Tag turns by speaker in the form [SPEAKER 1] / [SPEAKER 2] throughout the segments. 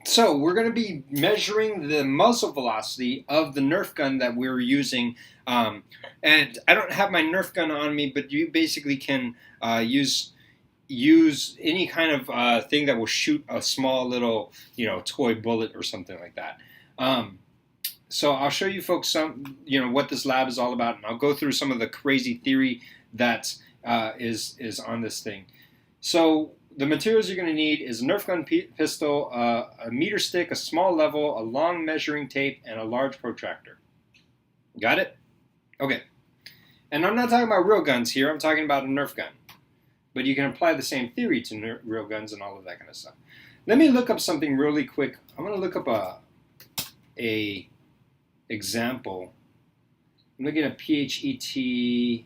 [SPEAKER 1] So we're going to be measuring the muzzle velocity of the Nerf gun that we're using. And I don't have my Nerf gun on me, but you basically can use any kind of thing that will shoot a small little toy bullet or something like that. So I'll show you folks some what this lab is all about, and I'll go through some of the crazy theory that is on this thing. So the materials you're going to need is a Nerf gun pistol, a meter stick, a small level, a long measuring tape, and a large protractor. Got it? Okay. And I'm not talking about real guns here. I'm talking about a Nerf gun. But you can apply the same theory to real guns and all of that kind of stuff. Let me look up something really quick. I'm going to look up a example. I'm looking at PHET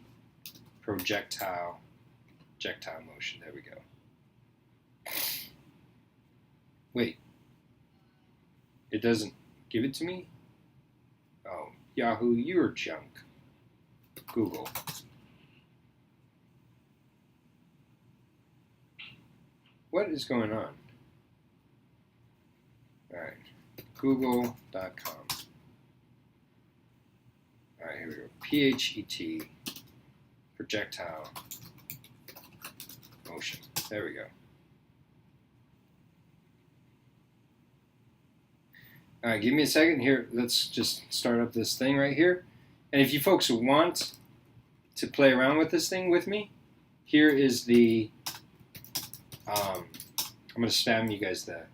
[SPEAKER 1] projectile motion. There we go. Wait. It doesn't give it to me? Oh, Yahoo, you're junk. Google. What is going on? All right, google.com. All right, here we go. PHET, projectile motion. There we go. All right, give me a second here. Let's just start up this thing right here. And if you folks want to play around with this thing with me, here is the I'm going to spam you guys that.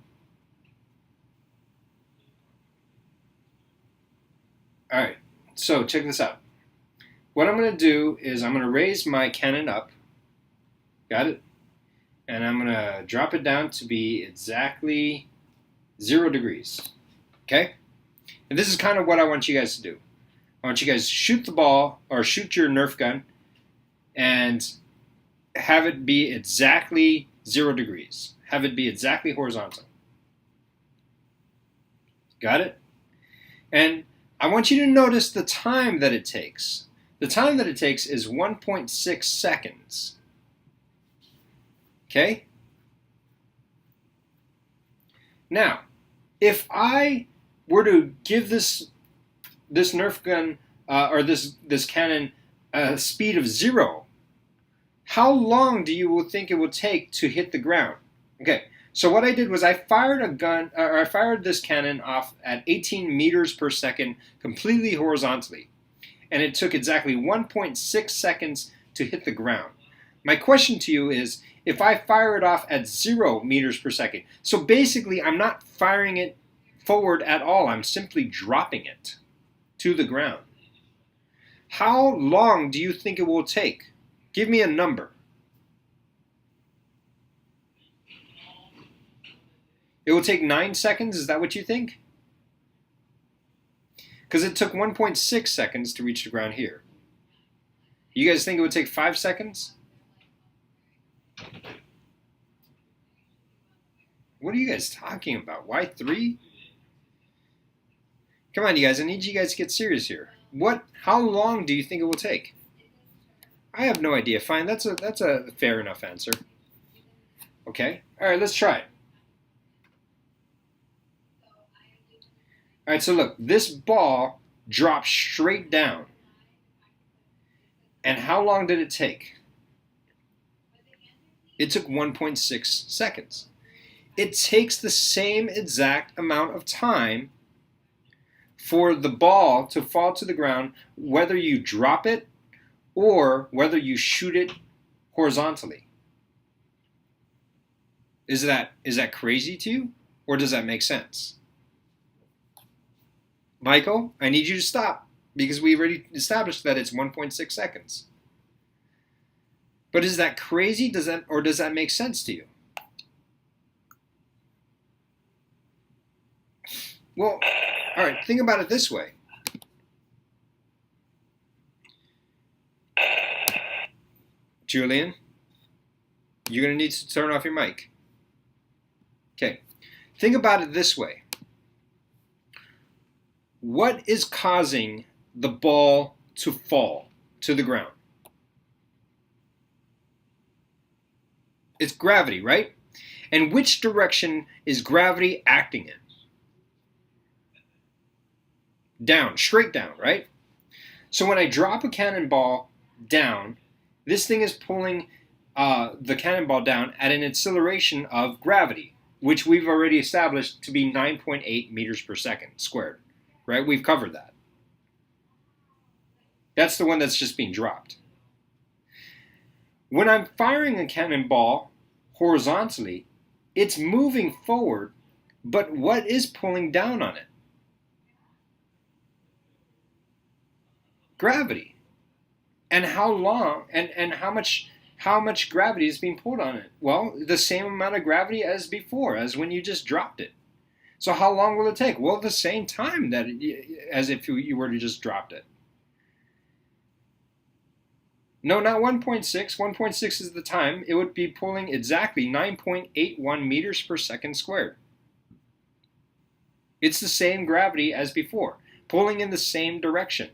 [SPEAKER 1] All right, so check this out. What I'm going to do is I'm going to raise my cannon up. Got it? And I'm going to drop it down to be exactly 0 degrees. Okay? And this is kind of what I want you guys to do. I want you guys to shoot the ball or shoot your Nerf gun and have it be exactly 0 degrees. Have it be exactly horizontal. Got it? And I want you to notice the time that it takes. The time that it takes is 1.6 seconds. Okay? Now, if I were to give this Nerf gun or this cannon a speed of 0, how long do you think it will take to hit the ground? Okay, so what I did was I fired this cannon off at 18 meters per second, completely horizontally, and it took exactly 1.6 seconds to hit the ground. My question to you is, if I fire it off at 0 meters per second, so basically I'm not firing it forward at all, I'm simply dropping it to the ground. How long do you think it will take? Give me a number. It will take 9 seconds, is that what you think? Because it took 1.6 seconds to reach the ground here. You guys think it would take 5 seconds? What are you guys talking about? Why 3? Come on, you guys. I need you guys to get serious here. How long do you think it will take? I have no idea. Fine, that's a fair enough answer. Okay. All right, let's try it. All right, so look, this ball dropped straight down. And how long did it take? It took 1.6 seconds. It takes the same exact amount of time for the ball to fall to the ground, whether you drop it or whether you shoot it horizontally. Is that crazy to you, or does that make sense? Michael, I need you to stop, because we already established that it's 1.6 seconds. But is that crazy? Does that make sense to you? Well, all right, think about it this way. Julian, you're going to need to turn off your mic. Okay, think about it this way. What is causing the ball to fall to the ground? It's gravity, right? And which direction is gravity acting in? Down, straight down, right? So when I drop a cannonball down, this thing is pulling the cannonball down at an acceleration of gravity, which we've already established to be 9.8 meters per second squared, right? We've covered that. That's the one that's just being dropped. When I'm firing a cannonball horizontally, it's moving forward, but what is pulling down on it? Gravity. And how long and how much gravity is being pulled on it? Well, the same amount of gravity as before, as when you just dropped it. So how long will it take? Well, the same time that as if you were to just dropped it. No, not 1.6. 1.6 is the time. It would be pulling exactly 9.81 meters per second squared. It's the same gravity as before, pulling in the same direction.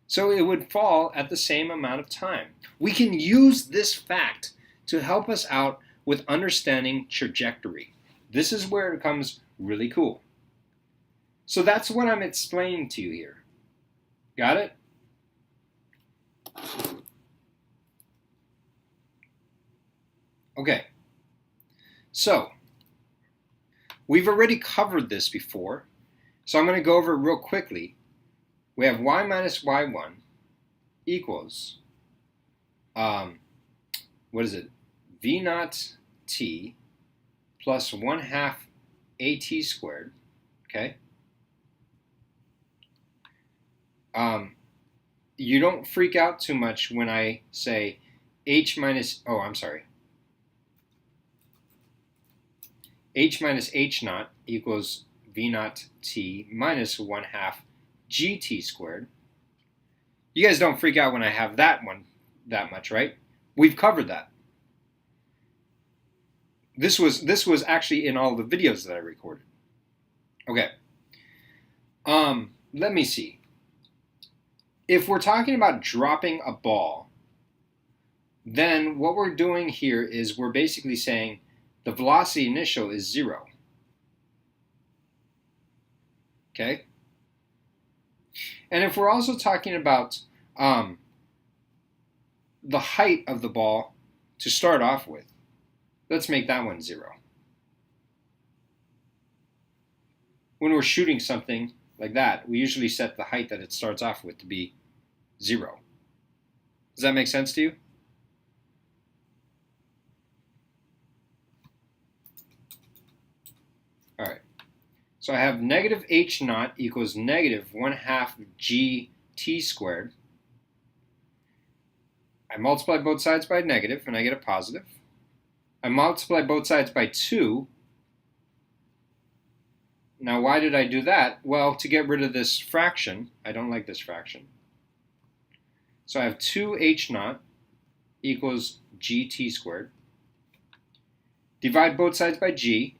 [SPEAKER 1] So it would fall at the same amount of time. We can use this fact to help us out with understanding trajectory. This is where it becomes really cool. So that's what I'm explaining to you here. Got it? Okay. So we've already covered this before. So I'm going to go over it real quickly. We have y minus y1 equals, what is it? V naught t plus 1/2 at squared, okay? You don't freak out too much when I say h minus h naught equals v naught t minus 1/2 gt squared. You guys don't freak out when I have that much, right? We've covered that. This was actually in all the videos that I recorded. Okay. Let me see. If we're talking about dropping a ball, then what we're doing here is we're basically saying the velocity initial is 0. Okay? And if we're also talking about the height of the ball to start off with, let's make that one 0. When we're shooting something like that, we usually set the height that it starts off with to be 0. Does that make sense to you? All right. So I have negative h naught equals negative 1/2 gt squared. I multiply both sides by negative and I get a positive. I multiply both sides by 2. Now why did I do that? Well, to get rid of this fraction. I don't like this fraction. So I have 2h naught equals gt squared. Divide both sides by g.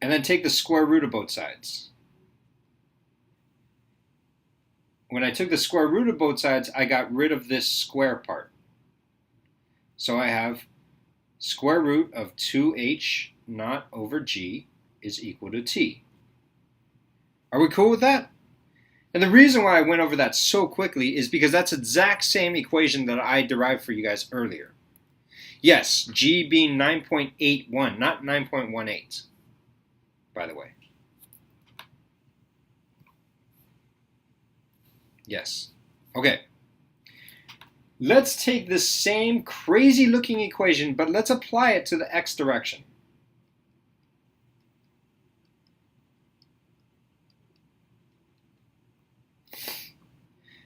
[SPEAKER 1] And then take the square root of both sides. When I took the square root of both sides, I got rid of this square part. So I have square root of 2h naught over g is equal to t. Are we cool with that? And the reason why I went over that so quickly is because that's the exact same equation that I derived for you guys earlier. Yes, g being 9.81, not 9.18, by the way. Yes. Okay. Let's take this same crazy looking equation, but let's apply it to the x direction.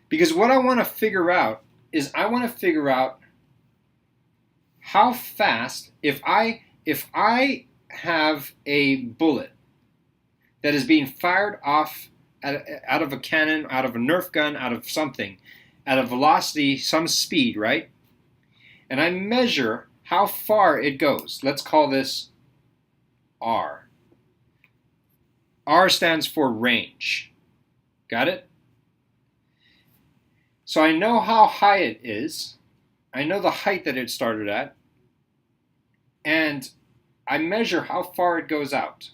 [SPEAKER 1] Because what I want to figure out is I want to figure out how fast, if I have a bullet that is being fired off out of a cannon, out of a Nerf gun, out of something, at a velocity, some speed, right? And I measure how far it goes. Let's call this R. R stands for range. Got it? So I know how high it is, I know the height that it started at, and I measure how far it goes out,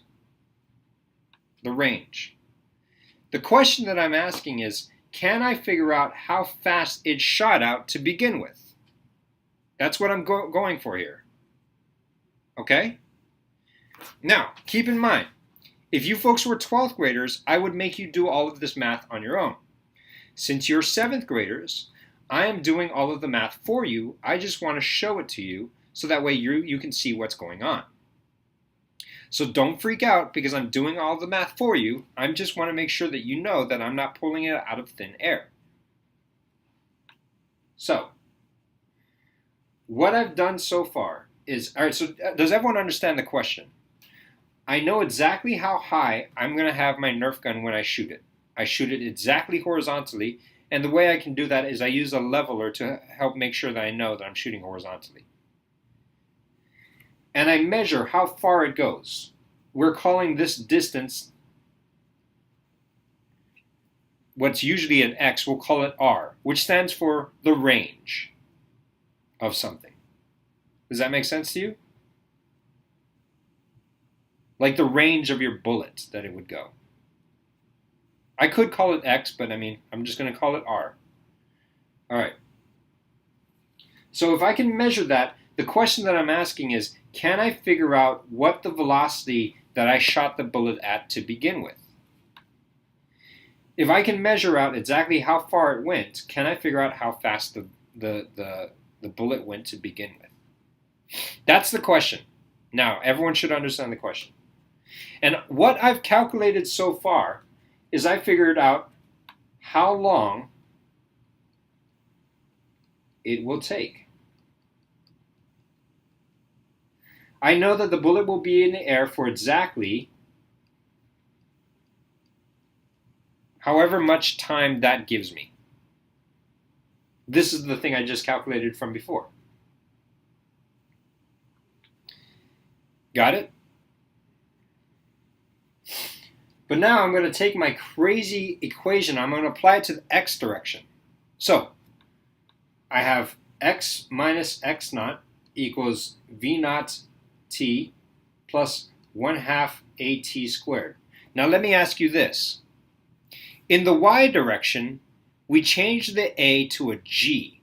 [SPEAKER 1] the range. The question that I'm asking is, can I figure out how fast it shot out to begin with? That's what I'm going for here. Okay? Now, keep in mind, if you folks were 12th graders, I would make you do all of this math on your own. Since you're 7th graders, I am doing all of the math for you. I just want to show it to you so that way you can see what's going on. So don't freak out because I'm doing all the math for you. I just want to make sure that you know that I'm not pulling it out of thin air. So, what I've done so far is, all right, so does everyone understand the question? I know exactly how high I'm going to have my Nerf gun when I shoot it. I shoot it exactly horizontally, and the way I can do that is I use a leveler to help make sure that I know that I'm shooting horizontally. And I measure how far it goes. We're calling this distance, what's usually an X, we'll call it R, which stands for the range of something. Does that make sense to you? Like the range of your bullet that it would go. I could call it X, but I mean, I'm just going to call it R. All right. So if I can measure that, the question that I'm asking is, can I figure out what the velocity that I shot the bullet at to begin with? If I can measure out exactly how far it went, can I figure out how fast the bullet went to begin with? That's the question. Now, everyone should understand the question. And what I've calculated so far is I figured out how long it will take. I know that the bullet will be in the air for exactly however much time that gives me. This is the thing I just calculated from before. Got it? But now I'm going to take my crazy equation, I'm going to apply it to the x direction. So I have x minus x naught equals v naught t plus 1/2 at squared. Now let me ask you this. In the y direction, we changed the a to a g.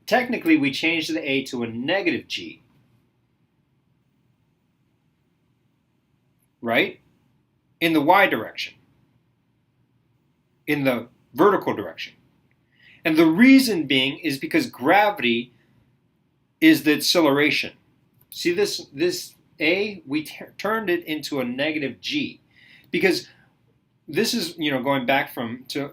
[SPEAKER 1] Technically, we changed the a to a negative g. Right? In the y direction. In the vertical direction. And the reason being is because gravity is the acceleration. See this a, we turned it into a negative g, because this is, going back from the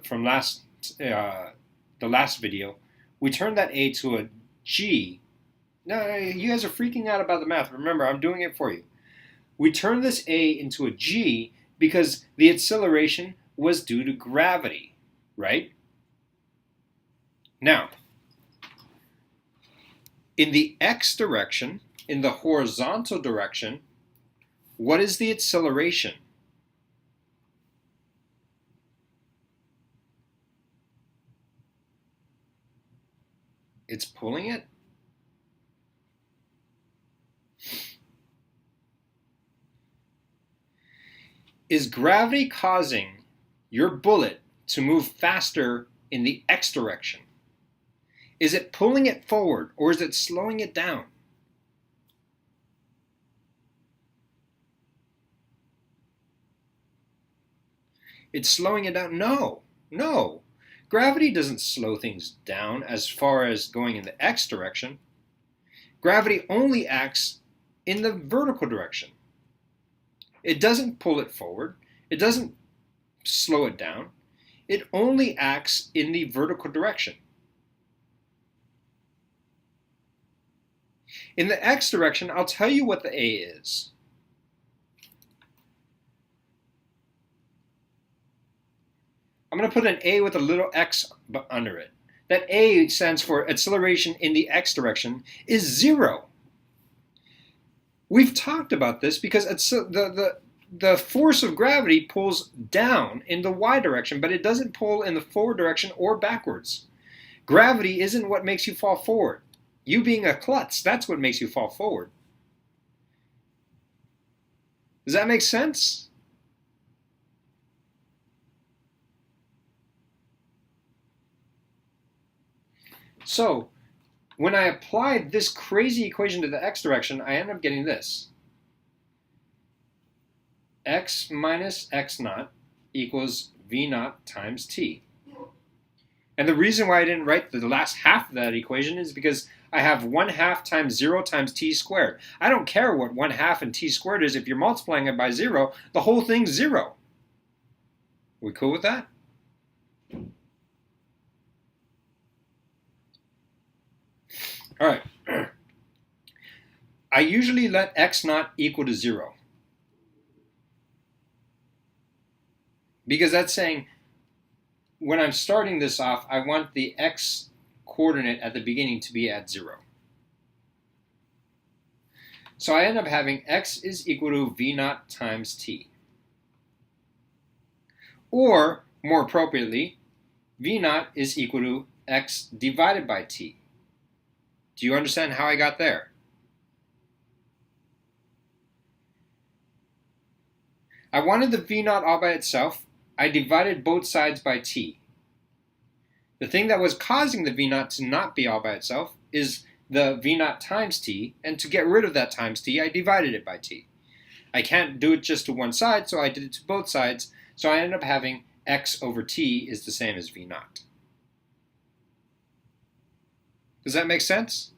[SPEAKER 1] last video, we turned that a to a g. Now you guys are freaking out about the math. Remember, I'm doing it for you. We turned this a into a g because the acceleration was due to gravity, right? Now, in the x direction, in the horizontal direction, what is the acceleration? It's pulling it. Is gravity causing your bullet to move faster in the x direction? Is it pulling it forward or is it slowing it down? It's slowing it down? No. Gravity doesn't slow things down as far as going in the x direction. Gravity only acts in the vertical direction. It doesn't pull it forward. It doesn't slow it down. It only acts in the vertical direction. In the x direction, I'll tell you what the a is. I'm going to put an a with a little x under it. That a stands for acceleration in the x direction is 0. We've talked about this because the force of gravity pulls down in the y direction, but it doesn't pull in the forward direction or backwards. Gravity isn't what makes you fall forward. You being a klutz, that's what makes you fall forward. Does that make sense? So, when I applied this crazy equation to the x direction, I end up getting this. X minus x naught equals v naught times t. And the reason why I didn't write the last half of that equation is because I have 1/2 times 0 times t squared. I don't care what 1/2 and t squared is. If you're multiplying it by 0, the whole thing's 0. We cool with that? All right. I usually let x naught equal to 0. Because that's saying when I'm starting this off, I want the x coordinate at the beginning to be at 0. So I end up having x is equal to v naught times t. Or, more appropriately, v naught is equal to x divided by t. Do you understand how I got there? I wanted the v naught all by itself. I divided both sides by t. The thing that was causing the v naught to not be all by itself is the v naught times t, and to get rid of that times t, I divided it by t. I can't do it just to one side, so I did it to both sides, so I ended up having x over t is the same as v naught. Does that make sense?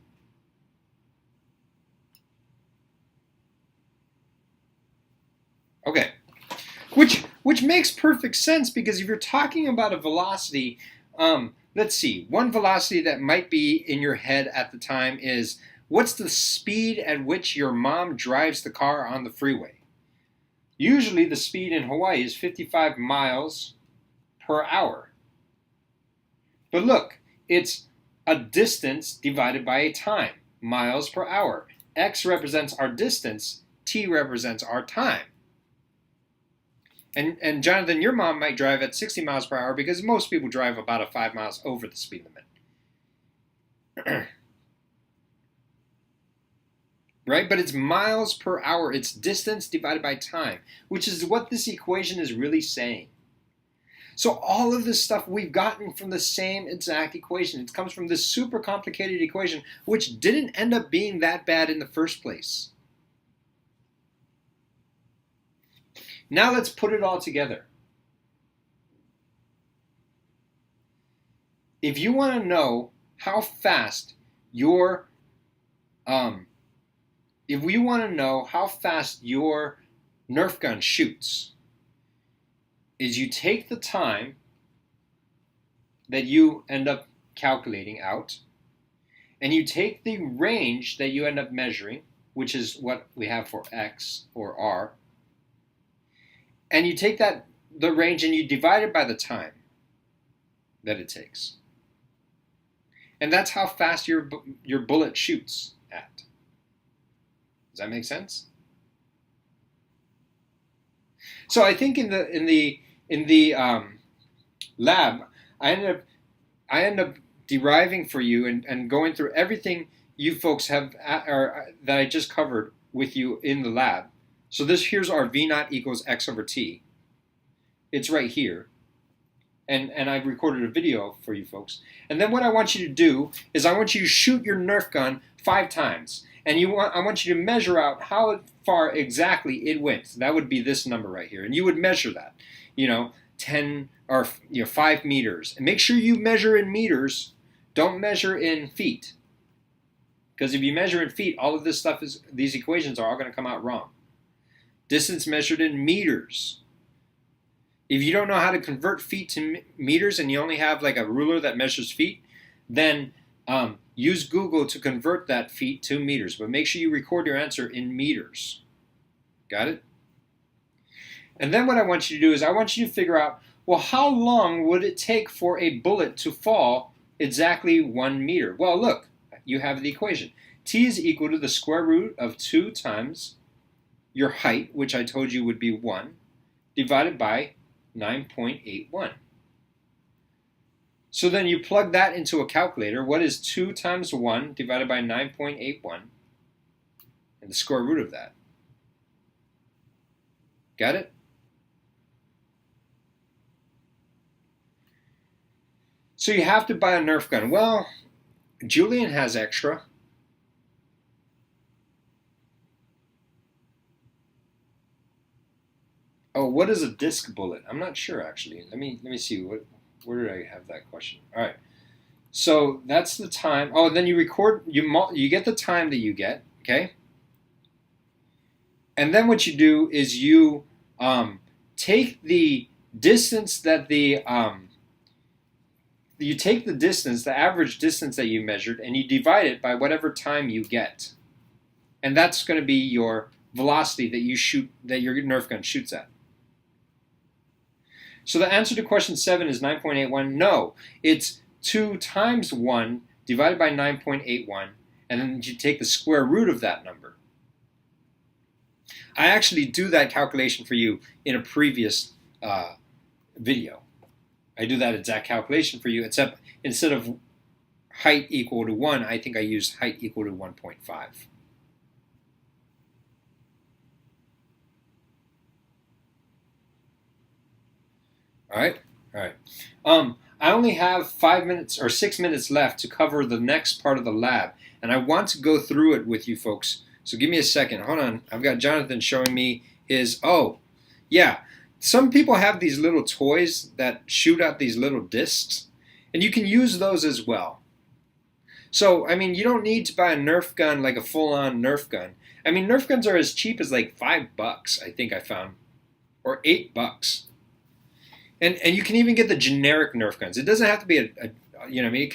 [SPEAKER 1] Okay. Which makes perfect sense, because if you're talking about a velocity, let's see, one velocity that might be in your head at the time is, what's the speed at which your mom drives the car on the freeway? Usually the speed in Hawaii is 55 miles per hour. But look, it's a distance divided by a time, miles per hour. X represents our distance, t represents our time. And Jonathan, your mom might drive at 60 miles per hour because most people drive about 5 miles over the speed limit. Right? But it's miles per hour. It's distance divided by time, which is what this equation is really saying. So all of this stuff we've gotten from the same exact equation. It comes from this super complicated equation, which didn't end up being that bad in the first place. Now let's put it all together. If you want to know how fast your Nerf gun shoots, is you take the time that you end up calculating out, and you take the range that you end up measuring, which is what we have for x or r, and you take the range and you divide it by the time that it takes. And that's how fast your bullet shoots at. Does that make sense? So I think in the lab, I end up deriving for you and going through everything you folks have or that I just covered with you in the lab. So here's our v naught equals x over t. It's right here. And I've recorded a video for you folks. And then what I want you to do is I want you to shoot your Nerf gun 5 times. And I want you to measure out how far exactly it went. So that would be this number right here. And you would measure that, 10 or 5 meters. And make sure you measure in meters. Don't measure in feet. Because if you measure in feet, all of this stuff these equations are all going to come out wrong. Distance measured in meters. If you don't know how to convert feet to meters and you only have like a ruler that measures feet, then use Google to convert that feet to meters. But make sure you record your answer in meters. Got it? And then what I want you to do is I want you to figure out, well, how long would it take for a bullet to fall exactly 1 meter? Well, look, you have the equation. T is equal to the square root of 2 times your height, which I told you would be 1, divided by 9.81. So then you plug that into a calculator. What is 2 times 1 divided by 9.81? And the square root of that. Got it? So you have to buy a Nerf gun. Well, Julian has extra. Oh, what is a disc bullet? I'm not sure actually. Let me see. Where did I have that question? All right. So that's the time. Oh, then you record. You get the time that you get. Okay. And then what you do is you take the distance that the average distance that you measured, and you divide it by whatever time you get, and that's going to be your velocity that your Nerf gun shoots at. So the answer to question 7 is 9.81. No, it's 2 times 1 divided by 9.81, and then you take the square root of that number. I actually do that calculation for you in a previous video. I do that exact calculation for you, except instead of height equal to 1, I think I used height equal to 1.5. All right? All right. I only have 5 minutes or 6 minutes left to cover the next part of the lab, and I want to go through it with you folks. So give me a second. Hold on. I've got Jonathan showing me his, oh, yeah. Some people have these little toys that shoot out these little discs, and you can use those as well. So, I mean, you don't need to buy a Nerf gun, like a full-on Nerf gun. I mean, Nerf guns are as cheap as like $5, I think I found, or $8. And you can even get the generic Nerf guns. It doesn't have to be you know, I mean, it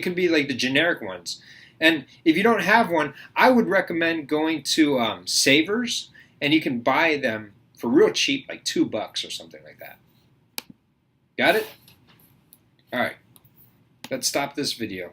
[SPEAKER 1] could be like the generic ones. And if you don't have one, I would recommend going to Savers, and you can buy them for real cheap, like $2 or something like that. Got it? All right. Let's stop this video.